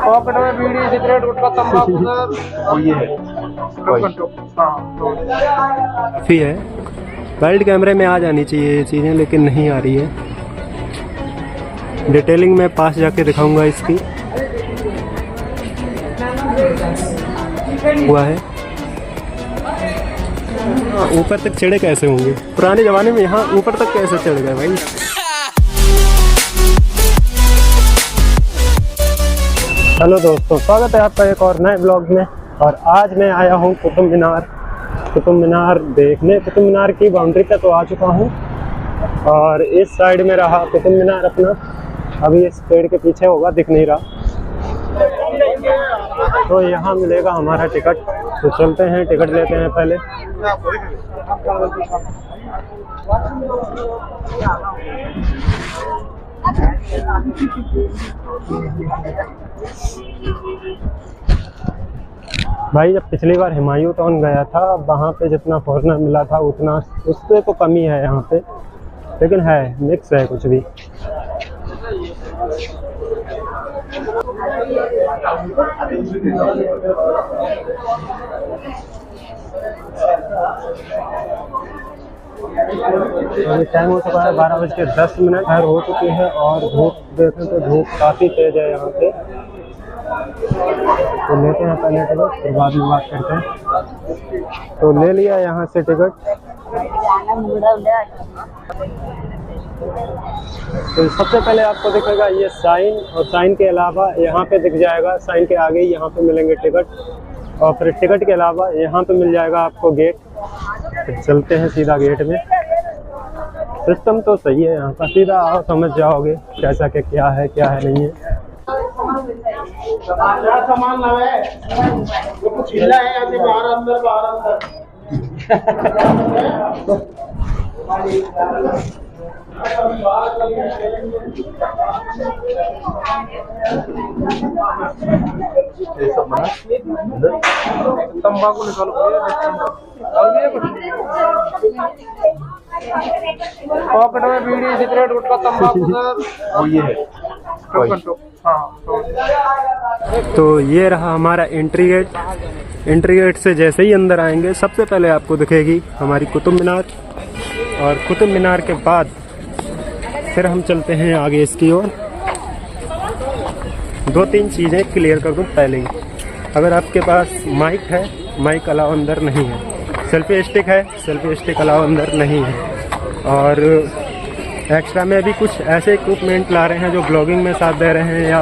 Pocket में बीड़ी cigarette गुटखा तंबाकू sir. और ये है काफ़ी है। वाइल्ड कैमरे में आ जानी चाहिए ये चीज़ें, लेकिन नहीं आ रही है। डिटेलिंग में पास जाके दिखाऊंगा इसकी। हुआ है ऊपर तक चढ़े कैसे होंगे? पुराने ज़माने में यहाँ ऊपर तक कैसे चढ़ गए भाई? हेलो दोस्तों, स्वागत है आपका एक और नए ब्लॉग में। और आज मैं आया हूँ कुतुब मीनार देखने। कुतुब मीनार की बाउंड्री पे तो आ चुका हूँ और इस साइड में रहा कुतुब मीनार अपना। अभी इस पेड़ के पीछे होगा, दिख नहीं रहा। तो यहाँ मिलेगा हमारा टिकट, तो चलते हैं टिकट लेते हैं पहले। भाई जब पिछली बार हुमायूं टाउन गया था, वहाँ पे जितना फॉरनर मिला था उतना उससे तो कमी है यहाँ पे, लेकिन है मिक्स है कुछ भी। अभी टाइम हो चुका है 12:10 खैर हो चुकी है। और धूप देखें तो धूप काफ़ी तेज है यहाँ पे। तो लेते हैं पहले टिकट, फिर बाद में बात करते हैं। तो ले लिया यहाँ से टिकट। तो सबसे पहले आपको दिखेगा ये साइन, और साइन के अलावा यहाँ पे दिख जाएगा, साइन के आगे ही यहाँ पे मिलेंगे टिकट। और फिर टिकट के अलावा यहाँ पे मिल जाएगा आपको गेट। फिर चलते हैं सीधा गेट में। सिस्टम तो सही है यहाँ का, सीधा आओ समझ जाओगे कैसा क्या है नहीं है। सामान लावे जो कुछ हिला है ऐसे बाहर अंदर तंबाकू निकालो पॉकेट में बीड़ी सिगरेट गुटखा तंबाकू सर। और ये है तो ये रहा हमारा एंट्री गेट। एंट्री गेट से जैसे ही अंदर आएंगे सबसे पहले आपको दिखेगी हमारी कुतुब मीनार, और कुतुब मीनार के बाद फिर हम चलते हैं आगे इसकी ओर। 2-3 चीज़ें क्लियर कर दूं पहले ही। अगर आपके पास माइक है, माइक अलाउ अंदर नहीं है। सेल्फी स्टिक है, सेल्फी स्टिक अलाउ अंदर नहीं है। और एक्स्ट्रा में भी कुछ ऐसे इक्विपमेंट ला रहे हैं जो ब्लॉगिंग में साथ दे रहे हैं या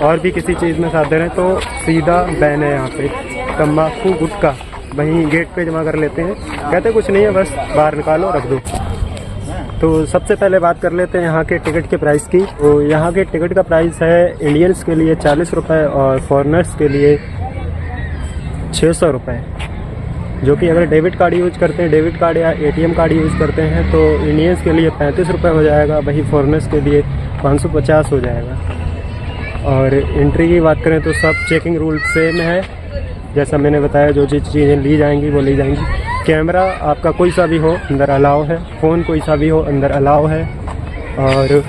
और भी किसी चीज़ में साथ दे रहे हैं, तो सीधा बैन है यहाँ पे। तंबाकू गुटखा वहीं गेट पे जमा कर लेते हैं, कहते कुछ नहीं है, बस बाहर निकालो रख दो। तो सबसे पहले बात कर लेते हैं यहाँ के टिकट के प्राइस की। तो यहाँ के टिकट का प्राइस है इंडियंस के लिए 40 रुपये और फॉरेनर्स के लिए 600 रुपये। जो कि अगर डेबिट कार्ड यूज़ करते हैं, डेबिट कार्ड या ATM कार्ड यूज़ करते हैं, तो इंडियंस के लिए 35 रुपये हो जाएगा, वही फॉरेनर्स के लिए 550 हो जाएगा। और एंट्री की बात करें तो सब चेकिंग रूल सेम है, जैसा मैंने बताया। जो चीज़ें ली जाएंगी वो ली जाएंगी। कैमरा आपका कोई सा भी हो अंदर अलाउ है, फ़ोन कोई सा भी हो अंदर अलाउ है। और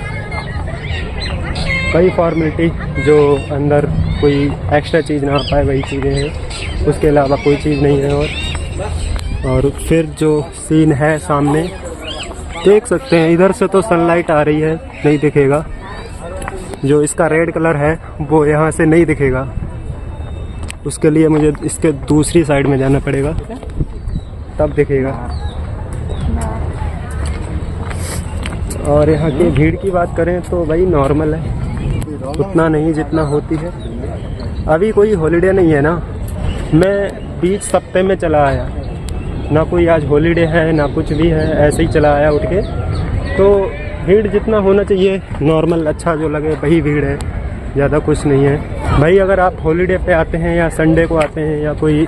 कई फॉर्मेलिटी जो अंदर कोई एक्स्ट्रा चीज़ ना आ पाए वही चीज़ें हैं, उसके अलावा कोई चीज़ नहीं है। और फिर जो सीन है सामने देख सकते हैं, इधर से तो सनलाइट आ रही है, नहीं दिखेगा। जो इसका रेड कलर है वो यहाँ से नहीं दिखेगा, उसके लिए मुझे इसके दूसरी साइड में जाना पड़ेगा, तब दिखेगा। और यहाँ की भीड़ की बात करें तो भाई नॉर्मल है, उतना नहीं जितना होती है। अभी कोई हॉलीडे नहीं है ना, मैं बीच सप्ते में चला आया, ना कोई आज हॉलीडे है ना कुछ भी है, ऐसे ही चला आया उठ के। तो भीड़ जितना होना चाहिए नॉर्मल अच्छा जो लगे वही भीड़ है, ज़्यादा कुछ नहीं है भाई। अगर आप हॉलीडे पे आते हैं या संडे को आते हैं या कोई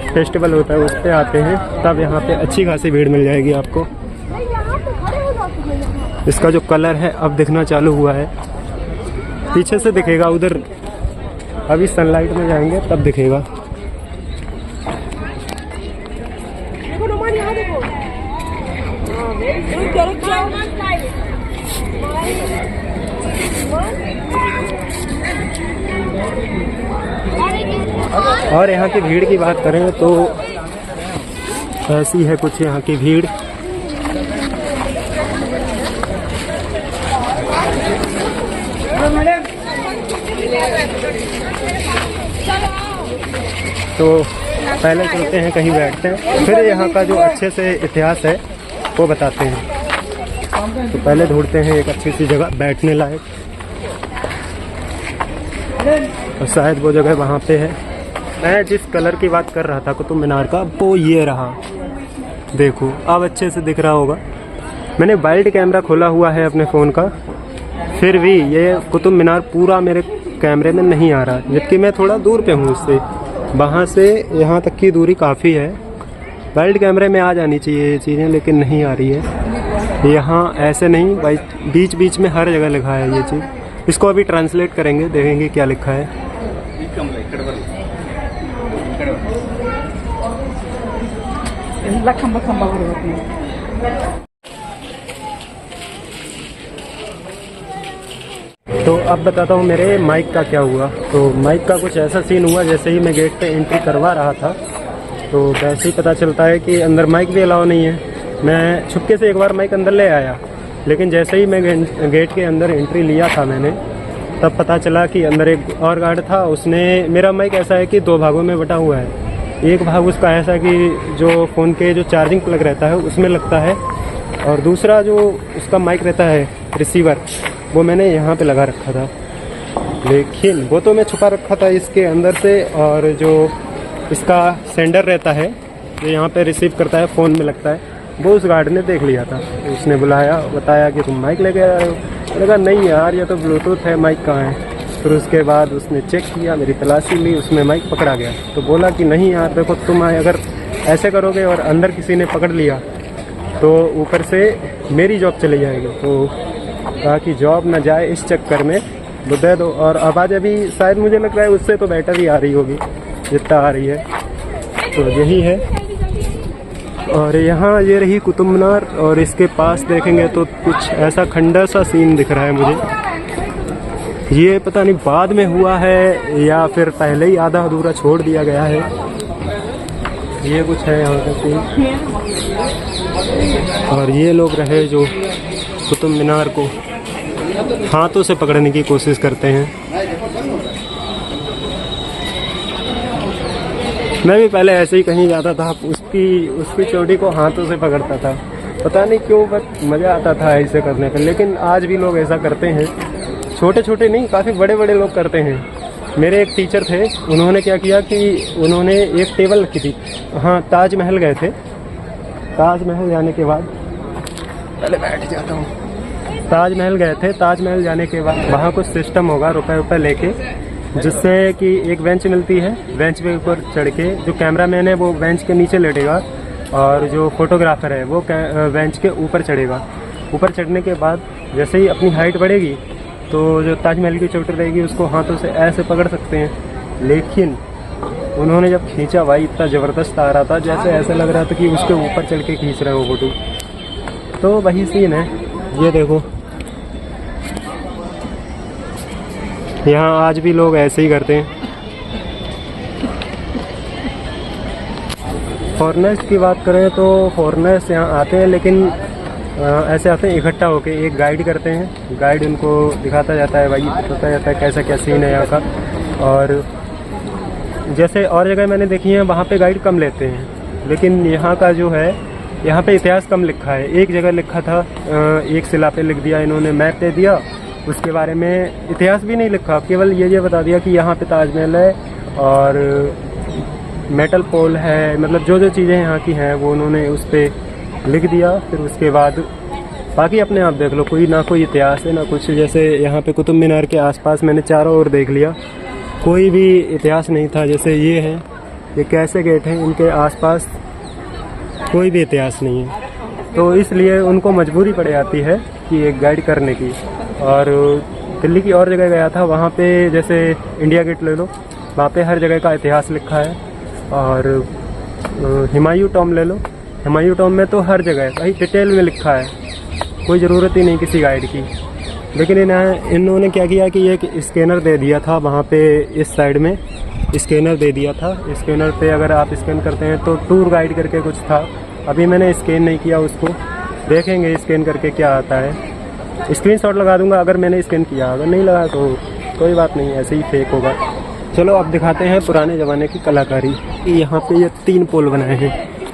फेस्टिवल होता है उस पर आते हैं, तब यहाँ पे अच्छी खासी भीड़ मिल जाएगी आपको। इसका जो कलर है अब दिखना चालू हुआ है, पीछे से दिखेगा उधर, अभी सनलाइट में जाएंगे तब दिखेगा। और यहाँ की भीड़ की बात करें तो ऐसी है कुछ यहाँ की भीड़। तो पहले चलते हैं कहीं बैठते हैं, फिर यहाँ का जो अच्छे से इतिहास है वो बताते हैं। तो पहले ढूंढते हैं एक अच्छी सी जगह बैठने लायक, और शायद वो जगह वहाँ पे है। मैं जिस कलर की बात कर रहा था कुतुब मीनार का, वो ये रहा। देखो अब अच्छे से दिख रहा होगा। मैंने वाइड कैमरा खोला हुआ है अपने फ़ोन का, फिर भी ये कुतुब मीनार पूरा मेरे कैमरे में नहीं आ रहा, जबकि मैं थोड़ा दूर पे हूँ उससे। वहाँ से यहाँ तक की दूरी काफ़ी है। वाइड कैमरे में आ जानी चाहिए ये चीज़ें, लेकिन नहीं आ रही है। यहाँ ऐसे नहीं भाई, बीच बीच में हर जगह लिखा है ये चीज़। इसको अभी ट्रांसलेट करेंगे, देखेंगे क्या लिखा है। तो अब बताता हूँ मेरे माइक का क्या हुआ। तो माइक का कुछ ऐसा सीन हुआ, जैसे ही मैं गेट पे एंट्री करवा रहा था तो वैसे ही पता चलता है कि अंदर माइक भी अलाउ नहीं है। मैं छुपके से एक बार माइक अंदर ले आया, लेकिन जैसे ही मैं गेट के अंदर एंट्री लिया था मैंने, तब पता चला कि अंदर एक और गार्ड था। उसने, मेरा माइक ऐसा है कि 2 भागों में बटा हुआ है। एक भाग उसका ऐसा कि जो फ़ोन के जो चार्जिंग प्लग रहता है उसमें लगता है, और दूसरा जो उसका माइक रहता है रिसीवर, वो मैंने यहाँ पे लगा रखा था। लेकिन वो तो मैं छुपा रखा था इसके अंदर से, और जो इसका सेंडर रहता है जो यहाँ पे रिसीव करता है, फ़ोन में लगता है, वो उस गार्ड ने देख लिया था। उसने बुलाया, बताया कि तुम माइक लेके आए हो। मैंने कहा नहीं यार, ये तो ब्लूटूथ है, माइक कहाँ है। फिर उसके बाद उसने चेक किया, मेरी तलाशी ली, उसमें माइक पकड़ा गया। तो बोला कि नहीं यार देखो, तुम अगर ऐसे करोगे और अंदर किसी ने पकड़ लिया तो ऊपर से मेरी जॉब चली जाएगी। तो कहा कि जॉब ना जाए इस चक्कर में वो दे दो। और आवाज़ अभी शायद मुझे लग रहा है उससे तो बेटर ही आ रही होगी जितना आ रही है। तो यही है। और यहाँ ये रही कुतुब मीनार, और इसके पास देखेंगे तो कुछ ऐसा खंडर सा सीन दिख रहा है मुझे। ये पता नहीं बाद में हुआ है या फिर पहले ही आधा अधूरा छोड़ दिया गया है। ये कुछ है यहाँ का सीन। और ये लोग रहे जो कुतुब मीनार को हाथों से पकड़ने की कोशिश करते हैं। मैं भी पहले ऐसे ही कहीं जाता था, उसकी चोटी को हाथों से पकड़ता था, पता नहीं क्यों, बस मज़ा आता था ऐसे करने पर। लेकिन आज भी लोग ऐसा करते हैं, छोटे छोटे नहीं, काफ़ी बड़े बड़े लोग करते हैं। मेरे एक टीचर थे, उन्होंने क्या किया कि उन्होंने एक टेबल रखी थी। हाँ, ताजमहल गए थे। ताजमहल जाने के बाद, पहले बैठ जाता हूँ। ताजमहल गए थे, ताजमहल जाने के बाद वहाँ कुछ सिस्टम होगा रुपए लेके, जिससे कि एक बेंच मिलती है। बेंच पे ऊपर चढ़ के जो कैमरामैन है वो बेंच के नीचे लेटेगा, और जो फोटोग्राफर है वो बेंच के ऊपर चढ़ेगा। ऊपर चढ़ने के बाद जैसे ही अपनी हाइट बढ़ेगी तो जो ताजमहल की चोटी रहेगी उसको हाथों से ऐसे पकड़ सकते हैं। लेकिन उन्होंने जब खींचा भाई, इतना ज़बरदस्त आ रहा था, जैसे ऐसा लग रहा था कि उसके ऊपर चढ़ के खींच रहे हो फोटो। तो वही सीन है, ये देखो यहाँ आज भी लोग ऐसे ही करते हैं। फॉरेनर्स की बात करें तो फॉरेनर्स यहाँ आते हैं, लेकिन ऐसे आते हैं इकट्ठा होके, एक गाइड करते हैं। गाइड उनको दिखाता जाता है, भाई बताया जाता है कैसा क्या सीन है यहाँ का। और जैसे और जगह मैंने देखी है वहाँ पे गाइड कम लेते हैं, लेकिन यहाँ का जो है, यहाँ पे इतिहास कम लिखा है। एक जगह लिखा था, एक शिला पे लिख दिया इन्होंने, मैप दे दिया, उसके बारे में इतिहास भी नहीं लिखा, केवल ये बता दिया कि यहाँ पे ताजमहल है और मेटल पोल है, मतलब जो जो चीज़ें यहाँ की हैं वो उन्होंने उस पर लिख दिया। फिर उसके बाद बाकी अपने आप देख लो, कोई ना कोई इतिहास है ना कुछ। जैसे यहाँ पे कुतुब मीनार के आसपास मैंने चारों ओर देख लिया, कोई भी इतिहास नहीं था। जैसे ये हैं, ये कैसे गेट हैं, इनके आसपास कोई भी इतिहास नहीं है, तो इसलिए उनको मजबूरी पड़ जाती है कि एक गाइड करने की। और दिल्ली की और जगह गया था, वहाँ पे जैसे इंडिया गेट ले लो, वहाँ पे हर जगह का इतिहास लिखा है। और हुमायूं टॉम ले लो, हुमायूं टॉम में तो हर जगह भाई डिटेल में लिखा है, कोई ज़रूरत ही नहीं किसी गाइड की। लेकिन इन्होंने क्या किया कि एक स्कैनर दे दिया था वहाँ पे, इस साइड में स्कैनर दे दिया था। स्कैनर पे अगर आप स्कैन करते हैं तो टूर गाइड करके कुछ था। अभी मैंने स्कैन नहीं किया उसको, देखेंगे स्कैन करके क्या आता है। स्क्रीनशॉट लगा दूंगा अगर मैंने स्कैन किया, अगर नहीं लगा तो कोई बात नहीं, ऐसे ही फेक होगा। चलो अब दिखाते हैं पुराने ज़माने की कलाकारी। यहाँ पे ये 3 पोल बनाए हैं।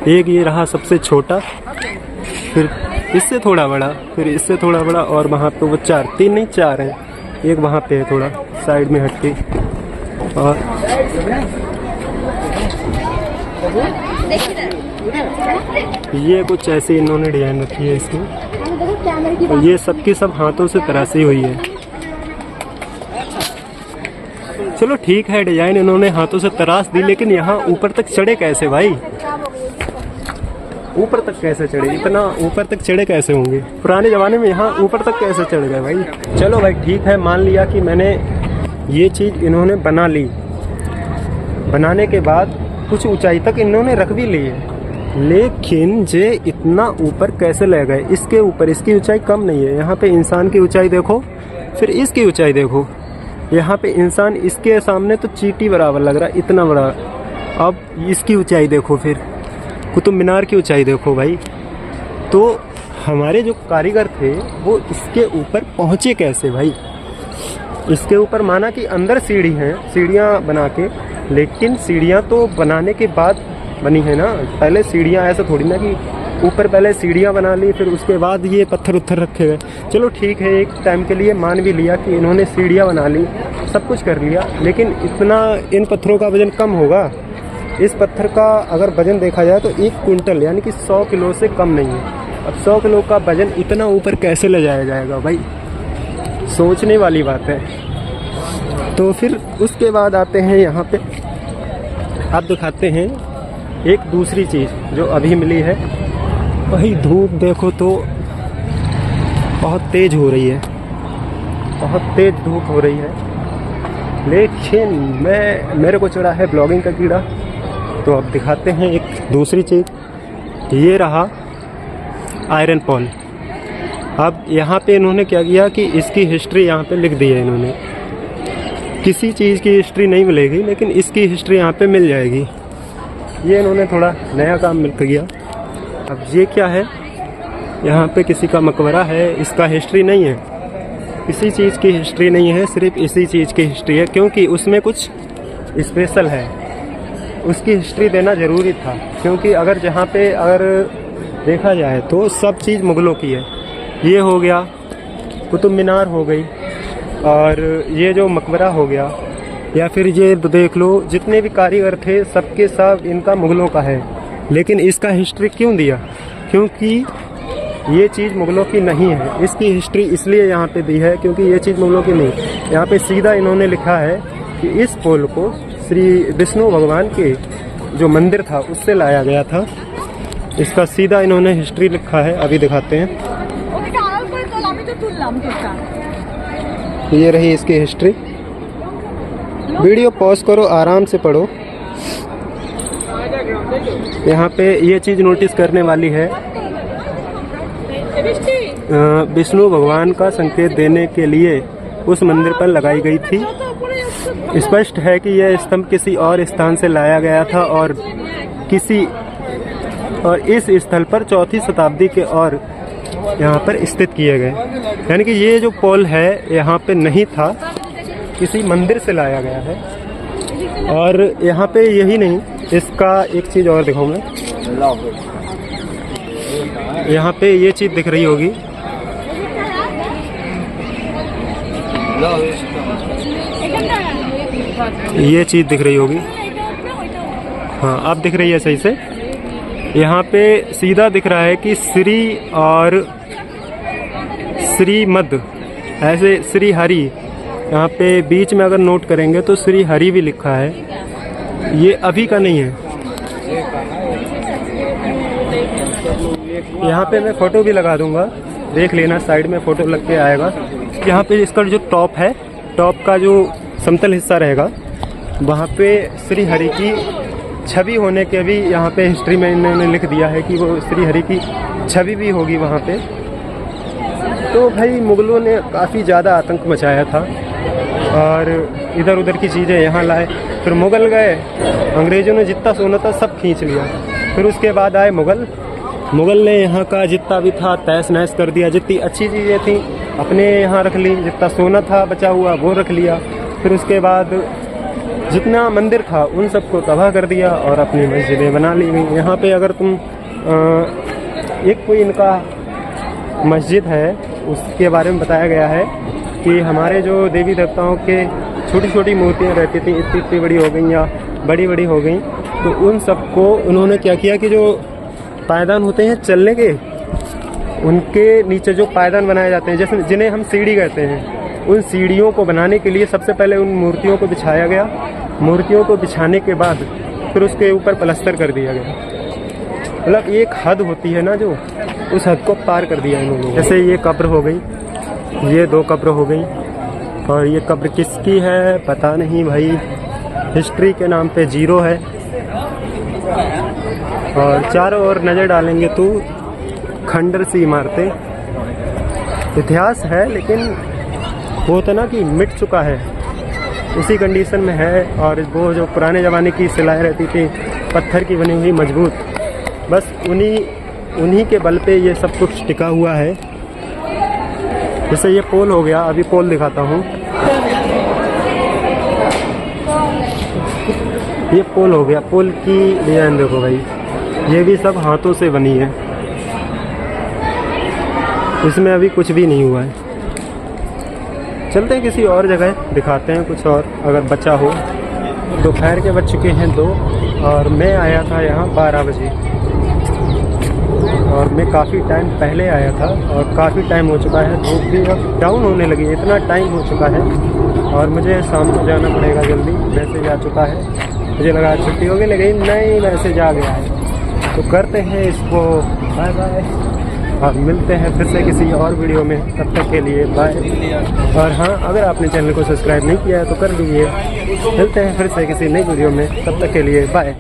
एक ये रहा सबसे छोटा, फिर इससे थोड़ा बड़ा, फिर इससे थोड़ा बड़ा, और वहाँ पे वो 3 नहीं 4 हैं। एक वहाँ पे है थोड़ा साइड में हटके, और ये कुछ ऐसे इन्होंने डिजाइन रखी है इसमें। और ये सबकी सब हाथों से तराशी हुई है। चलो ठीक है, डिजाइन इन्होंने हाथों से तराश दी, लेकिन यहाँ ऊपर तक चढ़े कैसे भाई? ऊपर तक कैसे चढ़े? इतना ऊपर तक चढ़े कैसे होंगे? पुराने ज़माने में यहाँ ऊपर तक कैसे चढ़ गए भाई? चलो भाई ठीक है, मान लिया कि मैंने ये चीज़ इन्होंने बना ली। बनाने के बाद कुछ ऊंचाई तक इन्होंने रख भी ली है, लेकिन जे इतना ऊपर कैसे ले गए? इसके ऊपर इसकी ऊंचाई कम नहीं है। यहाँ पे इंसान की ऊंचाई देखो, फिर इसकी ऊंचाई देखो। यहाँ पे इंसान इसके सामने तो चींटी बराबर लग रहा है, इतना बड़ा। अब इसकी ऊंचाई देखो, फिर कुतुब मीनार की ऊंचाई देखो भाई। तो हमारे जो कारीगर थे वो इसके ऊपर पहुँचे कैसे भाई? इसके ऊपर माना कि अंदर सीढ़ी हैं, सीढ़ियाँ बना के, लेकिन सीढ़ियाँ तो बनाने के बाद बनी है ना। पहले सीढ़ियाँ ऐसा थोड़ी ना कि ऊपर पहले सीढ़ियाँ बना ली फिर उसके बाद ये पत्थर उत्थर रखे गए। चलो ठीक है, एक टाइम के लिए मान भी लिया कि इन्होंने सीढ़ियाँ बना ली, सब कुछ कर लिया, लेकिन इतना इन पत्थरों का वजन कम होगा। इस पत्थर का अगर वजन देखा जाए तो 1 कुंटल यानी कि 100 किलो से कम नहीं है। अब 100 किलो का वजन इतना ऊपर कैसे ले जाया जाएगा भाई? सोचने वाली बात है। तो फिर उसके बाद आते हैं यहाँ पे, आप दिखाते हैं एक दूसरी चीज़ जो अभी मिली है। वही धूप देखो तो बहुत तेज़ हो रही है, बहुत तेज़ धूप हो रही है, लेकिन मेरे को चढ़ा है ब्लॉगिंग का कीड़ा। तो अब दिखाते हैं एक दूसरी चीज़। ये रहा आयरन पॉल। अब यहाँ पे इन्होंने क्या किया कि इसकी हिस्ट्री यहाँ पे लिख दी है इन्होंने। किसी चीज़ की हिस्ट्री नहीं मिलेगी, लेकिन इसकी हिस्ट्री यहाँ पे मिल जाएगी। ये इन्होंने थोड़ा नया काम मिल गया। अब ये क्या है? यहाँ पे किसी का मकबरा है, इसका हिस्ट्री नहीं है, किसी चीज़ की हिस्ट्री नहीं है, सिर्फ इसी चीज़ की हिस्ट्री है, क्योंकि उसमें कुछ स्पेशल है। उसकी हिस्ट्री देना ज़रूरी था, क्योंकि अगर जहाँ पे अगर देखा जाए तो सब चीज़ मुग़लों की है। ये हो गया, कुतुब मीनार हो गई, और ये जो मकबरा हो गया, या फिर ये देख लो जितने भी कारीगर थे सबके सब इनका मुग़लों का है। लेकिन इसका हिस्ट्री क्यों दिया? क्योंकि ये चीज़ मुग़लों की नहीं है। इसकी हिस्ट्री इसलिए यहाँ पे दी है क्योंकि ये चीज़ मुग़लों की नहीं। यहाँ पे सीधा इन्होंने लिखा है कि इस पोल को श्री विष्णु भगवान के जो मंदिर था उससे लाया गया था। इसका सीधा इन्होंने हिस्ट्री लिखा है, अभी दिखाते हैं। ये रही इसकी हिस्ट्री। वीडियो पॉज करो, आराम से पढ़ो। यहाँ पे ये चीज़ नोटिस करने वाली है, विष्णु भगवान का संकेत देने के लिए उस मंदिर पर लगाई गई थी। स्पष्ट है कि यह स्तंभ किसी और स्थान से लाया गया था और इस स्थल पर 4वीं शताब्दी के और यहाँ पर स्थित किए गए। यानी कि ये जो पोल है यहाँ पे नहीं था, किसी मंदिर से लाया गया है। और यहाँ पे यही नहीं, इसका एक चीज़ और दिखाऊँ मैं। यहाँ पे ये चीज़ दिख रही होगी, ये चीज़ दिख रही होगी, हाँ अब दिख रही है सही से। यहाँ पे सीधा दिख रहा है कि श्री और श्रीमद, ऐसे श्री हरि। यहाँ पे बीच में अगर नोट करेंगे तो श्री हरि भी लिखा है। ये अभी का नहीं है। यहाँ पे मैं फ़ोटो भी लगा दूंगा, देख लेना, साइड में फ़ोटो लग के आएगा। यहाँ पे इसका जो टॉप है, टॉप का जो समतल हिस्सा रहेगा, वहाँ पे श्री हरि की छवि होने के भी यहाँ पे हिस्ट्री में इन्होंने लिख दिया है कि वो श्री हरि की छवि भी होगी वहाँ पे। तो भाई मुग़लों ने काफ़ी ज़्यादा आतंक मचाया था और इधर उधर की चीज़ें यहाँ लाए। फिर मुग़ल गए, अंग्रेज़ों ने जितना सोना था सब खींच लिया। फिर उसके बाद आए मुग़ल ने यहाँ का जितना भी था तहस नहस कर दिया। जितनी अच्छी चीज़ें थी अपने यहाँ रख ली, जितना सोना था बचा हुआ वो रख लिया। फिर उसके बाद जितना मंदिर था उन सबको तबाह कर दिया और अपनी मस्जिदें बना ली गई। यहाँ पे अगर तुम एक कोई इनका मस्जिद है उसके बारे में बताया गया है कि हमारे जो देवी देवताओं के छोटी छोटी मूर्तियाँ रहती थी, इतनी इतनी बड़ी हो गई या बड़ी बड़ी हो गई, तो उन सबको उन्होंने क्या किया कि जो पायदान होते हैं चलने के, उनके नीचे जो पायदान बनाए जाते हैं, जैसे जिन्हें हम सीढ़ी कहते हैं, उन सीढ़ियों को बनाने के लिए सबसे पहले उन मूर्तियों को बिछाया गया। मूर्तियों को बिछाने के बाद फिर उसके ऊपर प्लास्टर कर दिया गया। मतलब एक हद होती है ना, जो उस हद को पार कर दिया इन लोगों ने। जैसे ये कब्र हो गई, ये 2 कब्र हो गई, और ये कब्र किसकी है पता नहीं भाई, हिस्ट्री के नाम पे 0 है। और चारों ओर नज़र डालेंगे तो खंडर सी इमारतें, इतिहास है लेकिन वो होता ना कि मिट चुका है, उसी कंडीशन में है। और वो जो पुराने ज़माने की सिलाई रहती थी पत्थर की बनी हुई मजबूत, बस उन्हीं के बल पे ये सब कुछ टिका हुआ है। जैसे ये पोल हो गया, अभी पोल दिखाता हूँ। ये पोल हो गया, पोल की डिजाइन देखो भाई, ये भी सब हाथों से बनी है, इसमें अभी कुछ भी नहीं हुआ है। चलते हैं किसी और जगह, दिखाते हैं कुछ और अगर बचा हो। दोपहर के बज चुके हैं 2 और मैं आया था यहाँ 12 बजे, और मैं काफ़ी टाइम पहले आया था और काफ़ी टाइम हो चुका है, धूप भी अब डाउन होने लगी है, इतना टाइम हो चुका है और मुझे शाम को जाना पड़ेगा जल्दी। मैसेज आ चुका है, मुझे लगा छुट्टी होगी लेकिन नहीं, मैसेज आ गया है। तो करते हैं इसको बाय बाय और मिलते हैं फिर से किसी और वीडियो में। तब तक के लिए बाय। और हाँ, अगर आपने चैनल को सब्सक्राइब नहीं किया है तो कर दीजिए। मिलते हैं फिर से किसी नई वीडियो में, तब तक के लिए बाय।